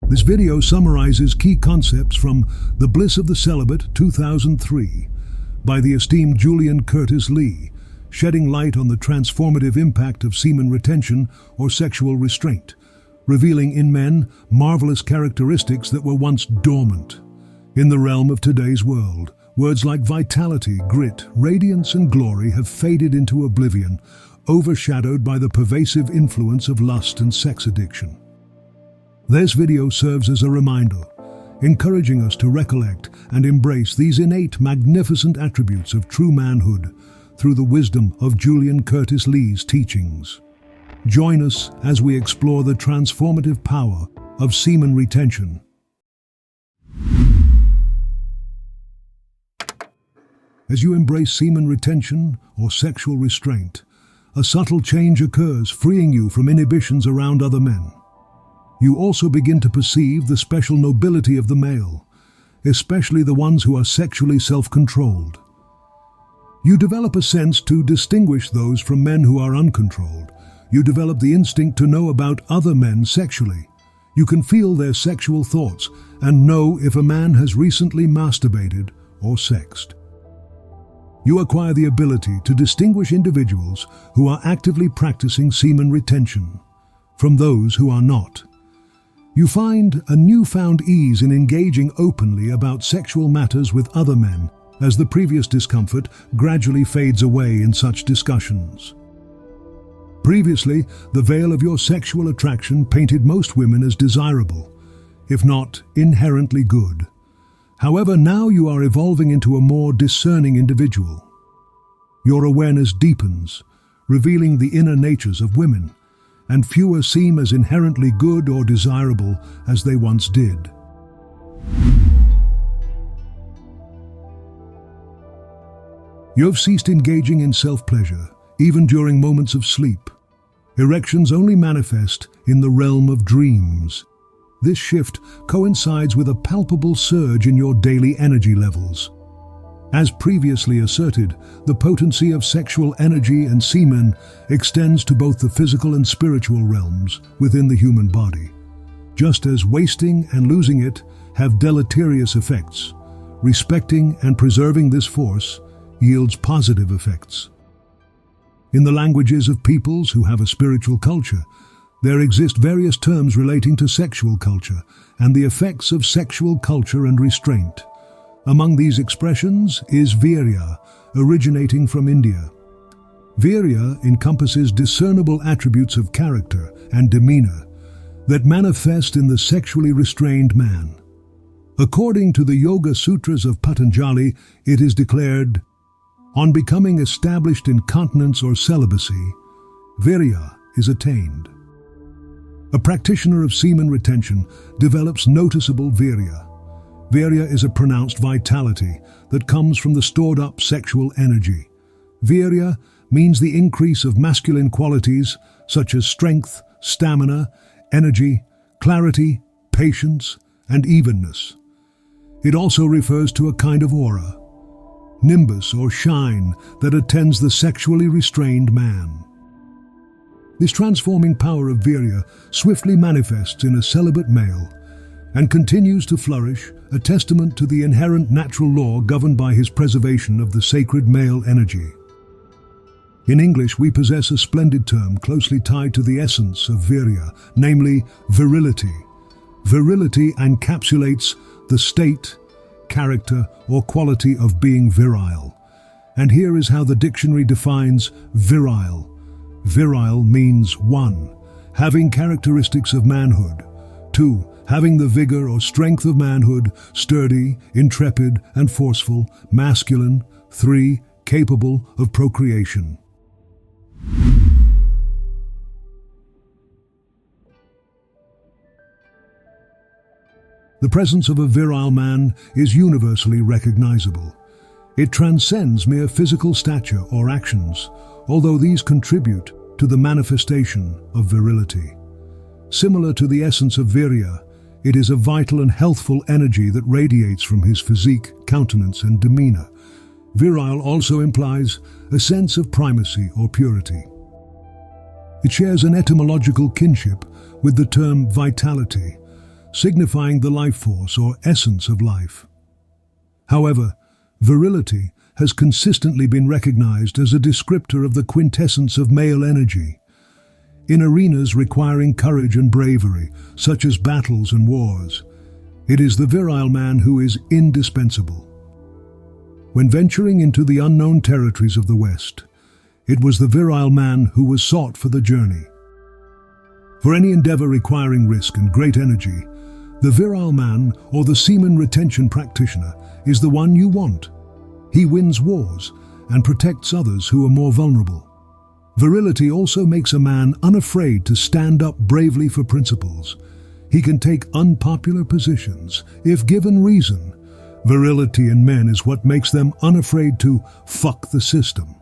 This video summarizes key concepts from The Bliss of the Celibate 2003 by the esteemed Julian Curtis Lee, shedding light on the transformative impact of semen retention or sexual restraint, revealing in men marvelous characteristics that were once dormant. In the realm of today's world, words like vitality, grit, radiance, and glory have faded into oblivion, overshadowed by the pervasive influence of lust and sex addiction. This video serves as a reminder, encouraging us to recollect and embrace these innate, magnificent attributes of true manhood through the wisdom of Julian Curtis Lee's teachings. Join us as we explore the transformative power of semen retention. As you embrace semen retention or sexual restraint, a subtle change occurs, freeing you from inhibitions around other men. You also begin to perceive the special nobility of the male, especially the ones who are sexually self-controlled. You develop a sense to distinguish those from men who are uncontrolled. You develop the instinct to know about other men sexually. You can feel their sexual thoughts and know if a man has recently masturbated or sexed. You acquire the ability to distinguish individuals who are actively practicing semen retention from those who are not. You find a newfound ease in engaging openly about sexual matters with other men, as the previous discomfort gradually fades away in such discussions. Previously, the veil of your sexual attraction painted most women as desirable, if not inherently good. However, now you are evolving into a more discerning individual. Your awareness deepens, revealing the inner natures of women, and fewer seem as inherently good or desirable as they once did. You have ceased engaging in self-pleasure, even during moments of sleep. Erections only manifest in the realm of dreams. This shift coincides with a palpable surge in your daily energy levels. As previously asserted, the potency of sexual energy and semen extends to both the physical and spiritual realms within the human body. Just as wasting and losing it have deleterious effects, respecting and preserving this force yields positive effects. In the languages of peoples who have a spiritual culture, there exist various terms relating to sexual culture and the effects of sexual culture and restraint. Among these expressions is virya, originating from India. Virya encompasses discernible attributes of character and demeanor that manifest in the sexually restrained man. According to the Yoga Sutras of Patanjali, it is declared, on becoming established in continence or celibacy, virya is attained. A practitioner of semen retention develops noticeable virya. Virya is a pronounced vitality that comes from the stored-up sexual energy. Virya means the increase of masculine qualities such as strength, stamina, energy, clarity, patience, and evenness. It also refers to a kind of aura, nimbus or shine that attends the sexually restrained man. This transforming power of virya swiftly manifests in a celibate male and continues to flourish, a testament to the inherent natural law governed by his preservation of the sacred male energy. In English, we possess a splendid term closely tied to the essence of virya, namely virility. Virility encapsulates the state, character, or quality of being virile. And here is how the dictionary defines virile. Virile means 1. Having characteristics of manhood. 2. Having the vigor or strength of manhood, sturdy, intrepid, and forceful, masculine. 3. Capable of procreation. The presence of a virile man is universally recognizable. It transcends mere physical stature or actions, although these contribute to the manifestation of virility. Similar to the essence of virya, it is a vital and healthful energy that radiates from his physique, countenance, and demeanor. Virile also implies a sense of primacy or purity. It shares an etymological kinship with the term vitality, signifying the life force or essence of life. However, virility has consistently been recognized as a descriptor of the quintessence of male energy. In arenas requiring courage and bravery, such as battles and wars, it is the virile man who is indispensable. When venturing into the unknown territories of the West, it was the virile man who was sought for the journey. For any endeavor requiring risk and great energy, the virile man or the semen retention practitioner is the one you want. He wins wars and protects others who are more vulnerable. Virility also makes a man unafraid to stand up bravely for principles. He can take unpopular positions if given reason. Virility in men is what makes them unafraid to fuck the system.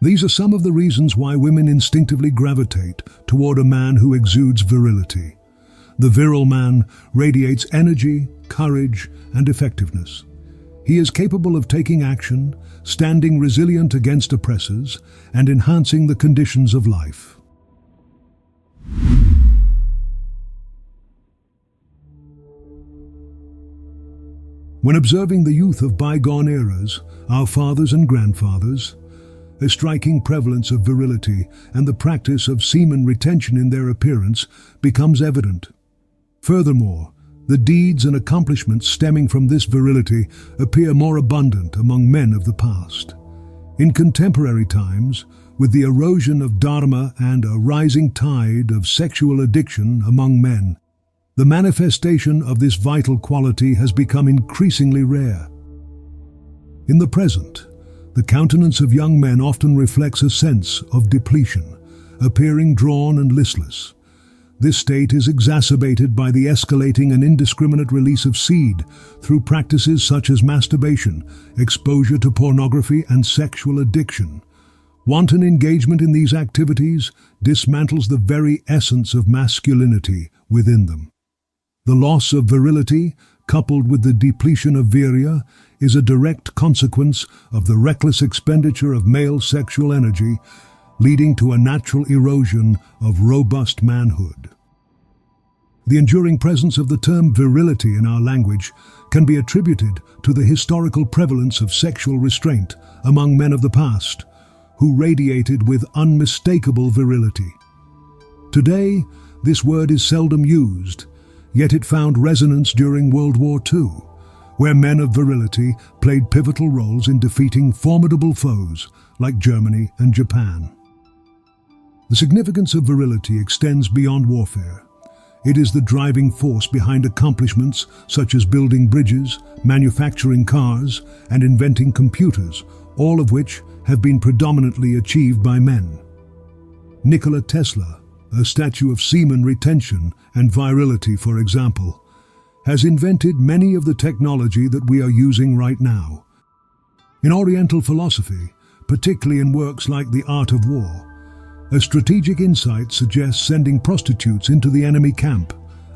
These are some of the reasons why women instinctively gravitate toward a man who exudes virility. The virile man radiates energy, courage, and effectiveness. He is capable of taking action, standing resilient against oppressors, and enhancing the conditions of life. When observing the youth of bygone eras, our fathers and grandfathers, a striking prevalence of virility and the practice of semen retention in their appearance becomes evident. Furthermore, the deeds and accomplishments stemming from this virility appear more abundant among men of the past. In contemporary times, with the erosion of dharma and a rising tide of sexual addiction among men, the manifestation of this vital quality has become increasingly rare. In the present, the countenance of young men often reflects a sense of depletion, appearing drawn and listless. This state is exacerbated by the escalating and indiscriminate release of seed through practices such as masturbation, exposure to pornography, and sexual addiction. Wanton engagement in these activities dismantles the very essence of masculinity within them. The loss of virility, coupled with the depletion of virya, is a direct consequence of the reckless expenditure of male sexual energy, leading to a natural erosion of robust manhood. The enduring presence of the term virility in our language can be attributed to the historical prevalence of sexual restraint among men of the past, who radiated with unmistakable virility. Today, this word is seldom used, yet it found resonance during World War II, where men of virility played pivotal roles in defeating formidable foes like Germany and Japan. The significance of virility extends beyond warfare. It is the driving force behind accomplishments such as building bridges, manufacturing cars, and inventing computers, all of which have been predominantly achieved by men. Nikola Tesla, a statue of semen retention and virility, for example, has invented many of the technology that we are using right now. In Oriental philosophy, particularly in works like The Art of War, a strategic insight suggests sending prostitutes into the enemy camp,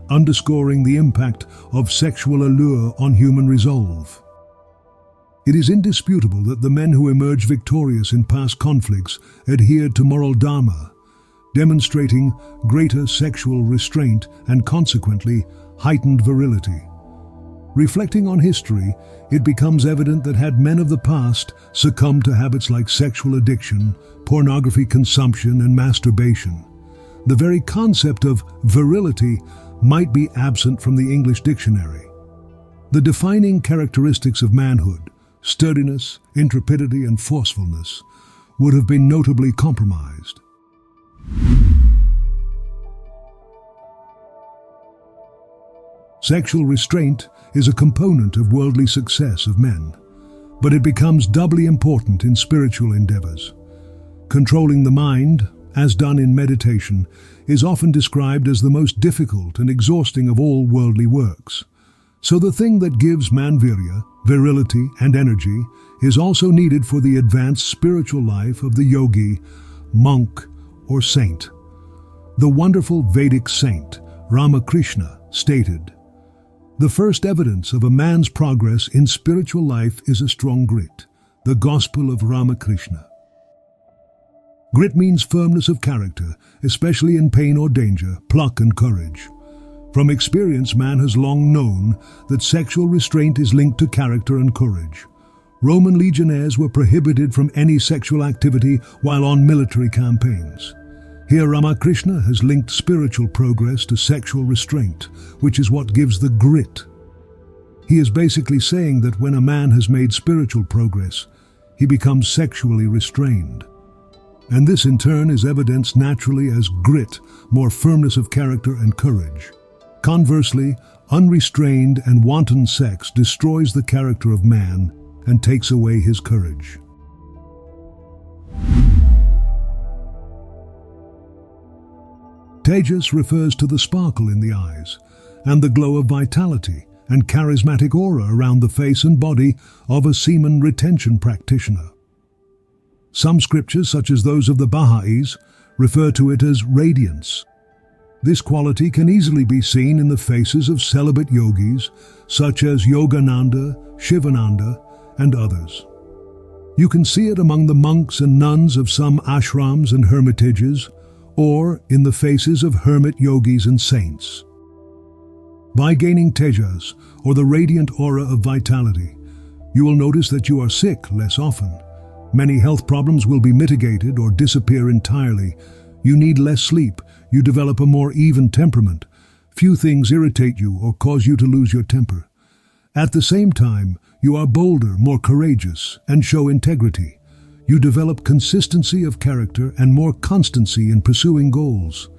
underscoring the impact of sexual allure on human resolve. It is indisputable that the men who emerged victorious in past conflicts adhered to moral dharma, demonstrating greater sexual restraint and consequently heightened virility. Reflecting on history, it becomes evident that had men of the past succumbed to habits like sexual addiction, pornography consumption, and masturbation, the very concept of virility might be absent from the English dictionary. The defining characteristics of manhood, sturdiness, intrepidity, and forcefulness, would have been notably compromised. Sexual restraint is a component of worldly success of men, but it becomes doubly important in spiritual endeavors. Controlling the mind, as done in meditation, is often described as the most difficult and exhausting of all worldly works. So the thing that gives man virya, virility, and energy is also needed for the advanced spiritual life of the yogi, monk, or saint. The wonderful Vedic saint, Ramakrishna, stated, "The first evidence of a man's progress in spiritual life is a strong grit, the gospel of Ramakrishna." Grit means firmness of character, especially in pain or danger, pluck and courage. From experience, man has long known that sexual restraint is linked to character and courage. Roman legionnaires were prohibited from any sexual activity while on military campaigns. Here Ramakrishna has linked spiritual progress to sexual restraint, which is what gives the grit. He is basically saying that when a man has made spiritual progress, he becomes sexually restrained. And this in turn is evidenced naturally as grit, more firmness of character and courage. Conversely, unrestrained and wanton sex destroys the character of man and takes away his courage. Tejas refers to the sparkle in the eyes and the glow of vitality and charismatic aura around the face and body of a semen retention practitioner. Some scriptures, such as those of the Baha'is, refer to it as radiance. This quality can easily be seen in the faces of celibate yogis, such as Yogananda, Shivananda, and others. You can see it among the monks and nuns of some ashrams and hermitages, or in the faces of hermit yogis and saints. By gaining tejas, or the radiant aura of vitality, you will notice that you are sick less often. Many health problems will be mitigated or disappear entirely. You need less sleep. You develop a more even temperament. Few things irritate you or cause you to lose your temper. At the same time, you are bolder, more courageous, and show integrity. You develop consistency of character and more constancy in pursuing goals.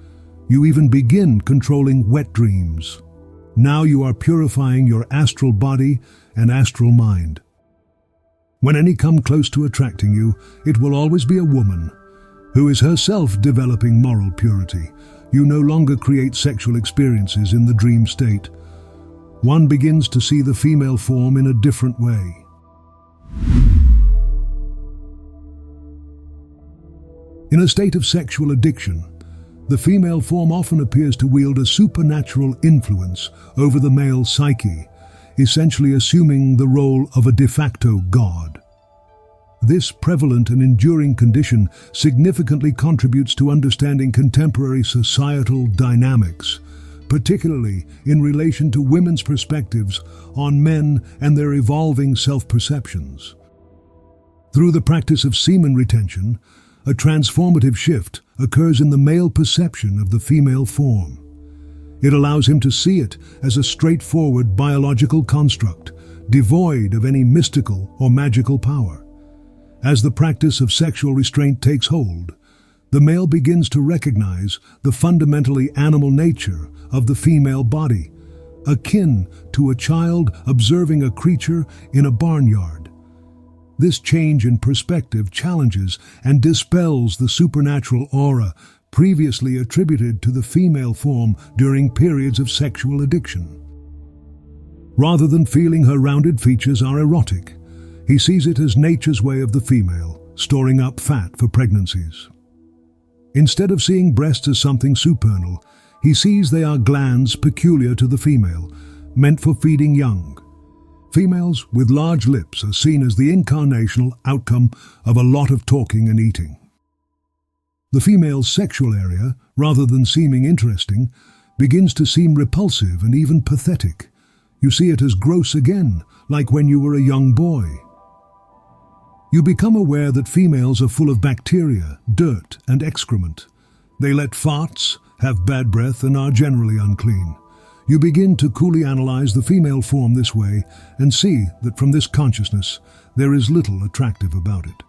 You even begin controlling wet dreams. Now you are purifying your astral body and astral mind. When any come close to attracting you, it will always be a woman who is herself developing moral purity. You no longer create sexual experiences in the dream state. One begins to see the female form in a different way. In a state of sexual addiction, the female form often appears to wield a supernatural influence over the male psyche, essentially assuming the role of a de facto god. This prevalent and enduring condition significantly contributes to understanding contemporary societal dynamics, particularly in relation to women's perspectives on men and their evolving self-perceptions. Through the practice of semen retention, a transformative shift occurs in the male perception of the female form. It allows him to see it as a straightforward biological construct, devoid of any mystical or magical power. As the practice of sexual restraint takes hold, the male begins to recognize the fundamentally animal nature of the female body, akin to a child observing a creature in a barnyard. This change in perspective challenges and dispels the supernatural aura previously attributed to the female form during periods of sexual addiction. Rather than feeling her rounded features are erotic, he sees it as nature's way of the female, storing up fat for pregnancies. Instead of seeing breasts as something supernal, he sees they are glands peculiar to the female, meant for feeding young. Females with large lips are seen as the incarnational outcome of a lot of talking and eating. The female's sexual area, rather than seeming interesting, begins to seem repulsive and even pathetic. You see it as gross again, like when you were a young boy. You become aware that females are full of bacteria, dirt, and excrement. They let farts, have bad breath, and are generally unclean. You begin to coolly analyze the female form this way and see that from this consciousness there is little attractive about it.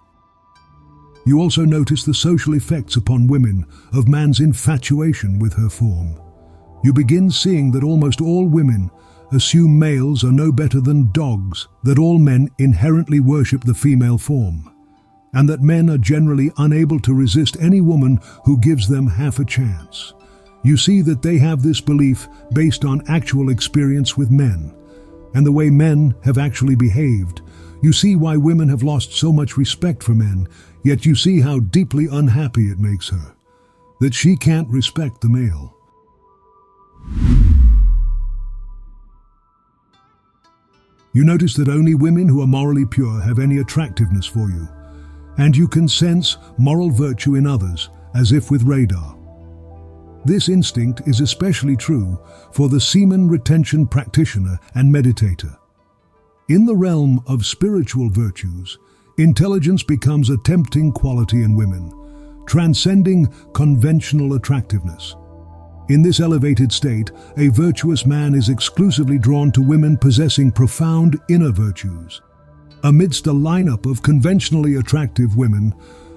You also notice the social effects upon women of man's infatuation with her form. You begin seeing that almost all women assume males are no better than dogs, that all men inherently worship the female form, and that men are generally unable to resist any woman who gives them half a chance. You see that they have this belief based on actual experience with men, and the way men have actually behaved. You see why women have lost so much respect for men, yet you see how deeply unhappy it makes her, that she can't respect the male. You notice that only women who are morally pure have any attractiveness for you, and you can sense moral virtue in others as if with radar. This instinct is especially true for the semen retention practitioner and meditator. In the realm of spiritual virtues, intelligence becomes a tempting quality in women, transcending conventional attractiveness. In this elevated state, a virtuous man is exclusively drawn to women possessing profound inner virtues. Amidst a lineup of conventionally attractive women,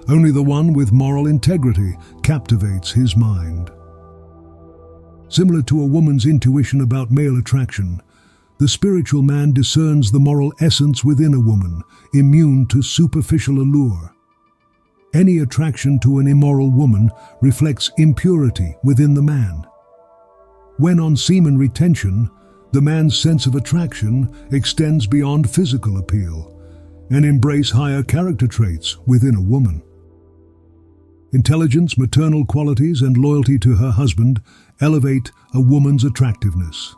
only the one with moral integrity captivates his mind. Similar to a woman's intuition about male attraction, the spiritual man discerns the moral essence within a woman, immune to superficial allure. Any attraction to an immoral woman reflects impurity within the man. When on semen retention, the man's sense of attraction extends beyond physical appeal and embrace higher character traits within a woman. Intelligence, maternal qualities, and loyalty to her husband elevate a woman's attractiveness.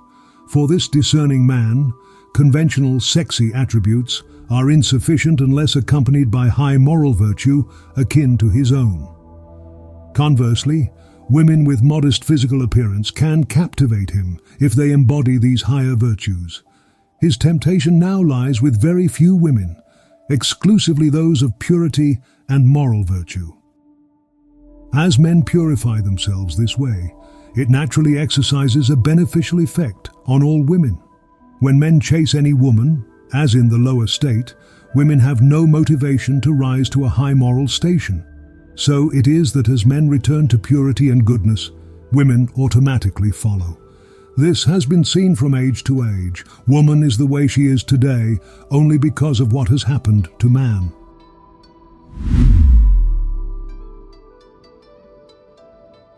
For this discerning man, conventional sexy attributes are insufficient unless accompanied by high moral virtue akin to his own. Conversely, women with modest physical appearance can captivate him if they embody these higher virtues. His temptation now lies with very few women, exclusively those of purity and moral virtue. As men purify themselves this way, it naturally exercises a beneficial effect on all women. When men chase any woman, as in the lower state, women have no motivation to rise to a high moral station. So it is that as men return to purity and goodness, women automatically follow. This has been seen from age to age. Woman is the way she is today only because of what has happened to man.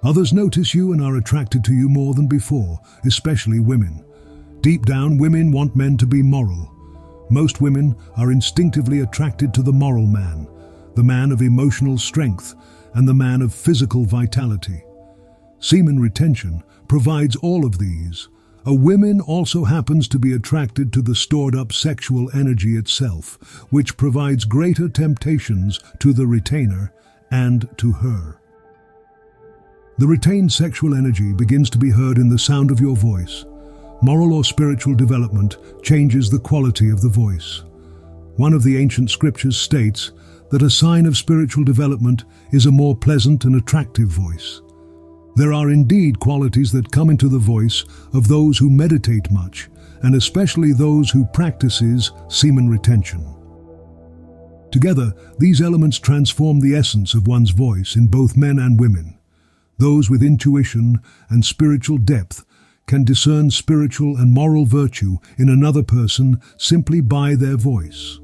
Others notice you and are attracted to you more than before, especially women. Deep down, women want men to be moral. Most women are instinctively attracted to the moral man, the man of emotional strength, and the man of physical vitality. Semen retention provides all of these. A woman also happens to be attracted to the stored-up sexual energy itself, which provides greater temptations to the retainer and to her. The retained sexual energy begins to be heard in the sound of your voice. Moral or spiritual development changes the quality of the voice. One of the ancient scriptures states that a sign of spiritual development is a more pleasant and attractive voice. There are indeed qualities that come into the voice of those who meditate much, and especially those who practices semen retention. Together, these elements transform the essence of one's voice in both men and women. Those with intuition and spiritual depth can discern spiritual and moral virtue in another person simply by their voice.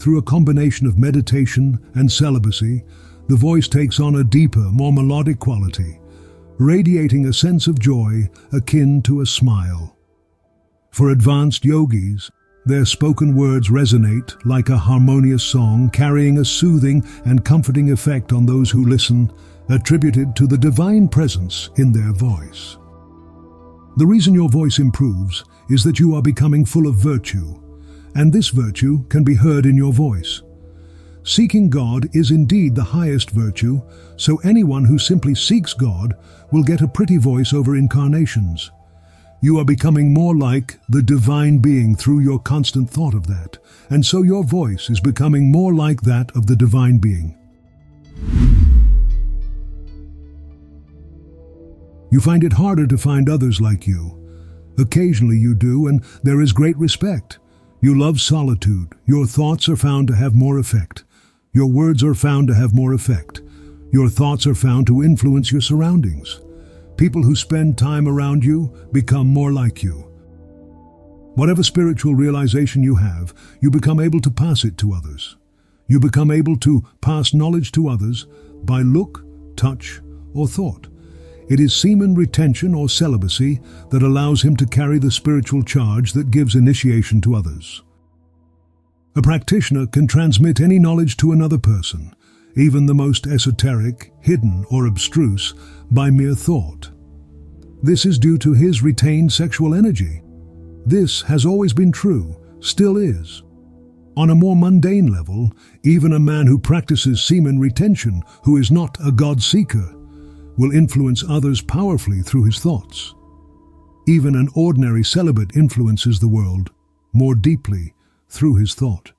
Through a combination of meditation and celibacy, the voice takes on a deeper, more melodic quality, radiating a sense of joy akin to a smile. For advanced yogis, their spoken words resonate like a harmonious song, carrying a soothing and comforting effect on those who listen, attributed to the divine presence in their voice. The reason your voice improves is that you are becoming full of virtue, and this virtue can be heard in your voice. Seeking God is indeed the highest virtue, so anyone who simply seeks God will get a pretty voice over incarnations. You are becoming more like the divine being through your constant thought of that, and so your voice is becoming more like that of the divine being. You find it harder to find others like you. Occasionally you do, and there is great respect. You love solitude. Your thoughts are found to have more effect. Your words are found to have more effect. Your thoughts are found to influence your surroundings. People who spend time around you become more like you. Whatever spiritual realization you have, you become able to pass it to others. You become able to pass knowledge to others by look, touch, or thought. It is semen retention or celibacy that allows him to carry the spiritual charge that gives initiation to others. A practitioner can transmit any knowledge to another person, even the most esoteric, hidden, or abstruse, by mere thought. This is due to his retained sexual energy. This has always been true, still is. On a more mundane level, even a man who practices semen retention, who is not a God-seeker, will influence others powerfully through his thoughts. Even an ordinary celibate influences the world more deeply through his thought.